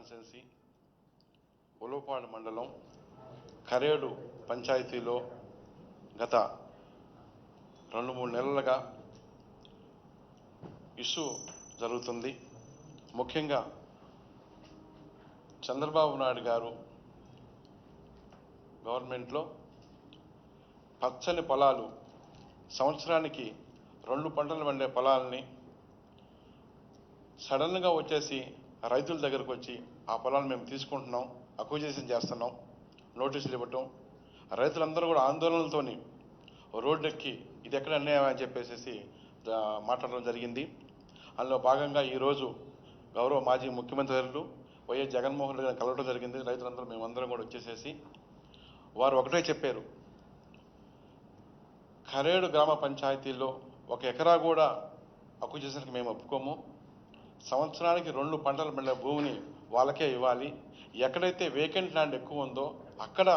Constituency Ulavapadu మండలం కరేడు పంచాయతీలో గత 2-3 నెలలుగా ఇష్యూ జరుగుతుంది. ముఖ్యంగా చంద్రబాబు నాయుడు గారు గవర్నమెంట్లో పచ్చని పొలాలు సంవత్సరానికి 2 పంటలు పండే పొలాలని సడన్గా వచ్చేసి రైతుల దగ్గరకు వచ్చి ఆ పొలాన్ని మేము తీసుకుంటున్నాం, అక్విజిషన్ చేస్తున్నాం, నోటీసులు ఇవ్వటం, రైతులందరూ కూడా ఆందోళనలతోని రోడ్డెక్కి ఇది ఎక్కడ అన్యాయం అని చెప్పేసి మాట్లాడడం జరిగింది. అందులో భాగంగా ఈరోజు గౌరవ మాజీ ముఖ్యమంత్రి వర్యులు వైఎస్ జగన్మోహన్ రెడ్డి గారిని కలవడం జరిగింది. రైతులందరూ మేమందరం కూడా వచ్చేసేసి వారు ఒకటే చెప్పారు, కరేడు గ్రామ పంచాయతీల్లో 1 ఎకరా కూడా అక్విజిషన్కి మేము ఒప్పుకోము, సంవత్సరానికి 2 పంటలు పండే భూమిని వాళ్ళకే ఇవ్వాలి, ఎక్కడైతే వేకెంట్ ల్యాండ్ ఎక్కువ ఉందో అక్కడ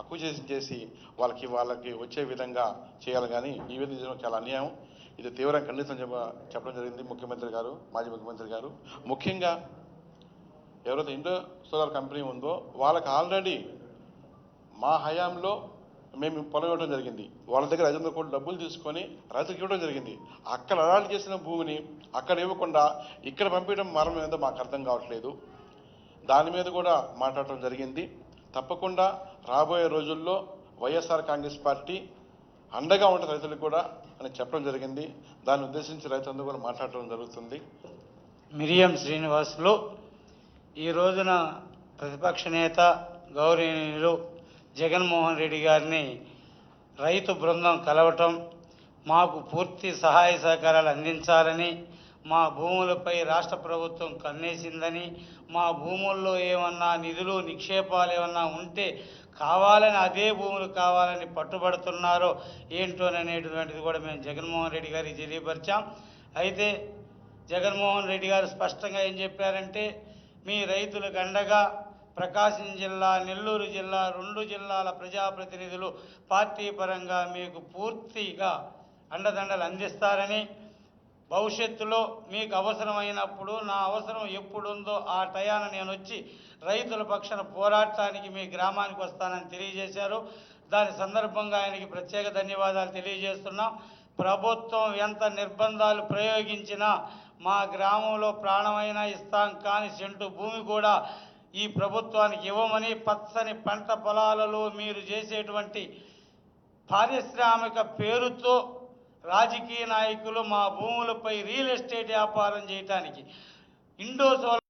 అక్విజిషన్ చేసి వాళ్ళకి వచ్చే విధంగా చేయాలి, కానీ ఈ విధంగా చాలా అన్యాయం, ఇది తీవ్రంగా ఖండితం చెప్పడం జరిగింది ముఖ్యమంత్రి గారు, మాజీ ముఖ్యమంత్రి గారు. ముఖ్యంగా ఎవరైతే ఇండో సోలార్ కంపెనీ ఉందో వాళ్ళకి ఆల్రెడీ మా హయాంలో మేము పొలం ఇవ్వడం జరిగింది, వాళ్ళ దగ్గర 500 కోట్ల డబ్బులు తీసుకొని రైతులకు ఇవ్వడం జరిగింది. అక్కడ అలాంటి చేసిన భూమిని అక్కడ ఇవ్వకుండా ఇక్కడ పంపించడం మరణం ఏదో మాకు అర్థం కావట్లేదు. దాని మీద కూడా మాట్లాడటం జరిగింది. తప్పకుండా రాబోయే రోజుల్లో వైఎస్ఆర్ కాంగ్రెస్ పార్టీ అండగా ఉంటుంది రైతులకు కూడా అని చెప్పడం జరిగింది. దాన్ని ఉద్దేశించి రైతులందరూ కూడా మాట్లాడటం జరుగుతుంది. మిరియం శ్రీనివాసులు ఈ రోజున ప్రతిపక్ష నేత గౌరవనీయులు జగన్మోహన్ రెడ్డి గారిని రైతు బృందం కలవటం, మాకు పూర్తి సహాయ సహకారాలు అందించాలని, మా భూములపై రాష్ట్ర ప్రభుత్వం కన్నేసిందని, మా భూముల్లో ఏమన్నా నిధులు నిక్షేపాలు ఏమన్నా ఉంటే కావాలని అదే భూములు కావాలని పట్టుబడుతున్నారో ఏంటోననేటువంటిది కూడా మేము జగన్మోహన్ రెడ్డి గారికి తెలియపరిచాం. అయితే జగన్మోహన్ రెడ్డి గారు స్పష్టంగా ఏం చెప్పారంటే, మీ రైతులకు అండగా ప్రకాశం జిల్లా, నెల్లూరు జిల్లా 2 జిల్లాల ప్రజాప్రతినిధులు పార్టీ పరంగా మీకు పూర్తిగా అండదండలు అందిస్తారని, భవిష్యత్తులో మీకు అవసరమైనప్పుడు నా అవసరం ఎప్పుడుందో ఆ టయాన నేను వచ్చి రైతుల పక్షాన పోరాటానికి మీ గ్రామానికి వస్తానని తెలియజేశారు. దాని సందర్భంగా ఆయనకి ప్రత్యేక ధన్యవాదాలు తెలియజేస్తున్నాం. ప్రభుత్వం ఎంత నిర్బంధాలు ప్రయోగించినా మా గ్రామంలో ప్రాణమైనా ఇస్తాం, కానీ సెంటు భూమి కూడా ఈ ప్రభుత్వానికి ఇవ్వమని, పచ్చని పంట పొలాలలో మీరు చేసేటువంటి పారిశ్రామిక పేరుతో రాజకీయ నాయకులు మా భూములపై రియల్ ఎస్టేట్ వ్యాపారం చేయడానికి ఇండో సోలార్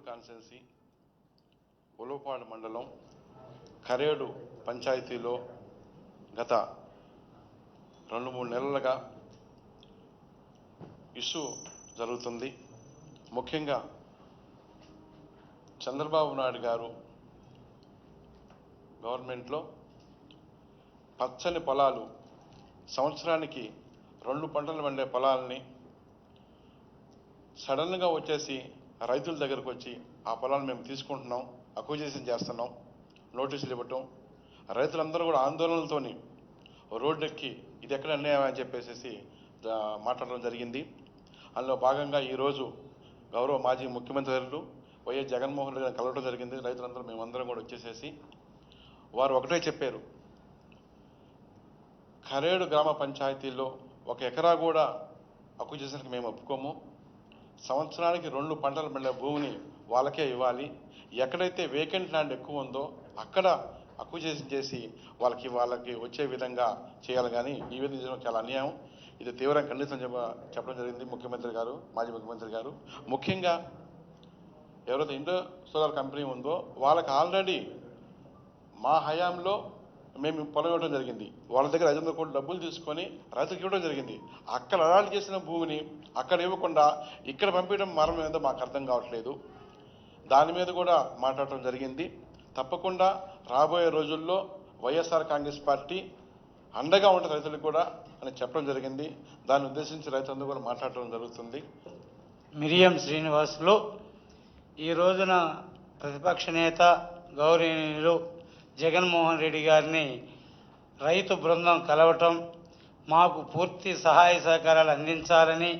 కాన్స్టిట్యున్సీ ఉలవపాడు మండలం కరేడు పంచాయతీలో గత 2-3 నెలలుగా ఇష్యూ జరుగుతుంది. ముఖ్యంగా చంద్రబాబు నాయుడు గారు గవర్నమెంట్లో పచ్చని పొలాలు సంవత్సరానికి 2 పంటలు పండే పొలాలని సడన్గా వచ్చేసి రైతుల దగ్గరకు వచ్చి ఆ పొలాన్ని మేము తీసుకుంటున్నాం, అక్విజిషన్ చేస్తున్నాం, నోటీసులు ఇవ్వటం, రైతులందరూ కూడా ఆందోళనలతోని రోడ్డెక్కి ఇది ఎక్కడ అన్యాయం అని చెప్పేసి మాట్లాడడం జరిగింది. అందులో భాగంగా ఈరోజు గౌరవ మాజీ ముఖ్యమంత్రి వర్యులు వైఎస్ జగన్మోహన్ రెడ్డి గారిని కలవడం జరిగింది. రైతులందరూ మేమందరం కూడా వచ్చేసేసి వారు ఒకటే చెప్పారు, కరేడు గ్రామ పంచాయతీల్లో 1 ఎకరా కూడా అక్విజిషన్కి మేము ఒప్పుకోము, సంవత్సరానికి 2 పంటలు పండే భూమిని వాళ్ళకే ఇవ్వాలి, ఎక్కడైతే వేకెంట్ ల్యాండ్ ఎక్కువ ఉందో అక్కడ అక్విజిషన్ చేసి వాళ్ళకి వచ్చే విధంగా చేయాలి. కానీ ఈ విధంగా చేయడం చాలా అన్యాయం. ఇది తీవ్రంగా ఖండితం చెప్పడం జరిగింది ముఖ్యమంత్రి గారు, మాజీ ముఖ్యమంత్రి గారు. ముఖ్యంగా ఎవరైతే ఇండో సోలార్ కంపెనీ ఉందో వాళ్ళకి ఆల్రెడీ మా హయాంలో మేము పొలం ఇవ్వడం జరిగింది. వాళ్ళ దగ్గర 500 కోట్ల డబ్బులు తీసుకొని రైతులకు ఇవ్వడం జరిగింది. అక్కడ అలాంటి చేసిన భూమిని అక్కడ ఇవ్వకుండా ఇక్కడ పంపించడం మరణం ఏదో మాకు అర్థం కావట్లేదు. దాని మీద కూడా మాట్లాడటం జరిగింది. తప్పకుండా రాబోయే రోజుల్లో వైఎస్ఆర్ కాంగ్రెస్ పార్టీ అండగా ఉంటుంది రైతులకు కూడా అని చెప్పడం జరిగింది. దాన్ని ఉద్దేశించి రైతులందరూ కూడా మాట్లాడటం జరుగుతుంది. మిరియం శ్రీనివాసులు ఈ రోజున ప్రతిపక్ష నేత గౌరవనీయులు జగన్మోహన్ రెడ్డి గారిని రైతు బృందం కలవటం, మాకు పూర్తి సహాయ సహకారాలు అందించాలని,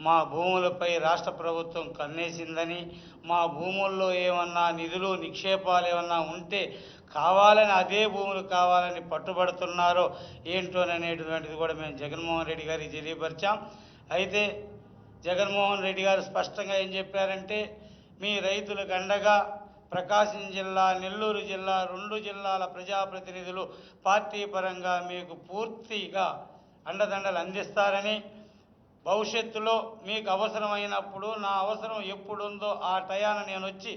మా భూములపై రాష్ట్ర ప్రభుత్వం కన్నేసిందని, మా భూముల్లో ఏమన్నా నిధులు నిక్షేపాలు ఏమన్నా ఉంటే కావాలని అదే భూములు కావాలని పట్టుబడుతున్నారో ఏంటోననేటువంటిది కూడా మేము జగన్మోహన్ రెడ్డి గారికి తెలియపరిచాం. అయితే జగన్మోహన్ రెడ్డి గారు స్పష్టంగా ఏం చెప్పారంటే, మీ రైతులకు అండగా ప్రకాశం జిల్లా, నెల్లూరు జిల్లా 2 జిల్లాల ప్రజాప్రతినిధులు పార్టీ పరంగా మీకు పూర్తిగా అండదండలు అందిస్తారని, భవిష్యత్తులో మీకు అవసరమైనప్పుడు నా అవసరం ఎప్పుడుందో ఆ టయాన నేను వచ్చి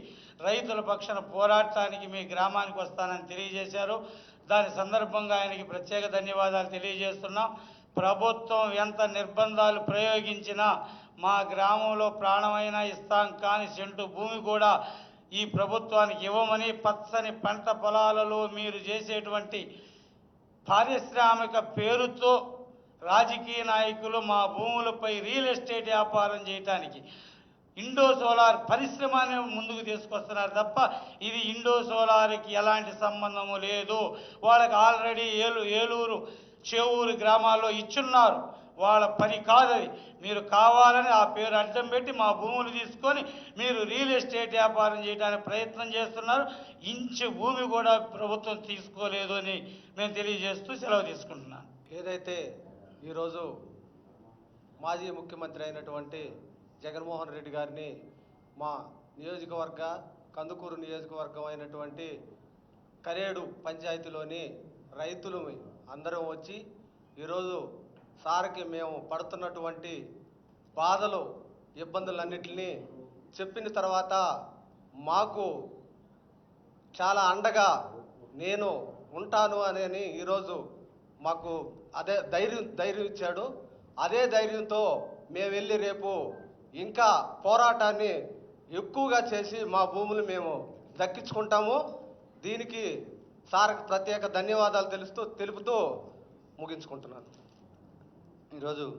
రైతుల పక్షాన పోరాటానికి మీ గ్రామానికి వస్తానని తెలియజేశారు. దాని సందర్భంగా ఆయనకి ప్రత్యేక ధన్యవాదాలు తెలియజేస్తున్నాం. ప్రభుత్వం ఎంత నిర్బంధాలు ప్రయోగించినా మా గ్రామంలో ప్రాణమైనా ఇస్తాం, కానీ సెంటు భూమి కూడా ఈ ప్రభుత్వానికి ఇవ్వమని, పచ్చని పంట పొలాలలో మీరు చేసేటువంటి పారిశ్రామిక పేరుతో రాజకీయ నాయకులు మా భూములపై రియల్ ఎస్టేట్ వ్యాపారం చేయటానికి ఇండో సోలార్ పరిశ్రమని ముందుకు తీసుకొస్తున్నారు తప్ప ఇది ఇండో సోలార్కి ఎలాంటి సంబంధము లేదు. వాళ్ళకి ఆల్రెడీ ఏలూరు, చేవూరు గ్రామాల్లో ఇచ్చున్నారు. వాళ్ళ పని కాదది. మీరు కావాలని ఆ పేరు అడ్డం పెట్టి మా భూములు తీసుకొని మీరు రియల్ ఎస్టేట్ వ్యాపారం చేయడానికి ప్రయత్నం చేస్తున్నారు. ఇంచు భూమి కూడా ప్రభుత్వం తీసుకోలేదు అని మేము తెలియజేస్తూ సెలవు తీసుకుంటున్నాను. ఏదైతే ఈరోజు మాజీ ముఖ్యమంత్రి అయినటువంటి జగన్మోహన్ రెడ్డి గారిని మా నియోజకవర్గ కందుకూరు నియోజకవర్గం అయినటువంటి కరేడు పంచాయతీలోని రైతులు అందరం వచ్చి ఈరోజు సార్కి మేము పడుతున్నటువంటి బాధలు, ఇబ్బందులన్నిటినీ చెప్పిన తర్వాత మాకు చాలా అండగా నేను ఉంటాను అని ఈరోజు మాకు అదే ధైర్యం ఇచ్చాడు. అదే ధైర్యంతో మేము వెళ్ళి రేపు ఇంకా పోరాటాన్ని ఎక్కువగా చేసి మా భూములు మేము దక్కించుకుంటాము. దీనికి సార్కి ప్రత్యేక ధన్యవాదాలు తెలుపుతూ ముగించుకుంటున్నాను. ఈరోజు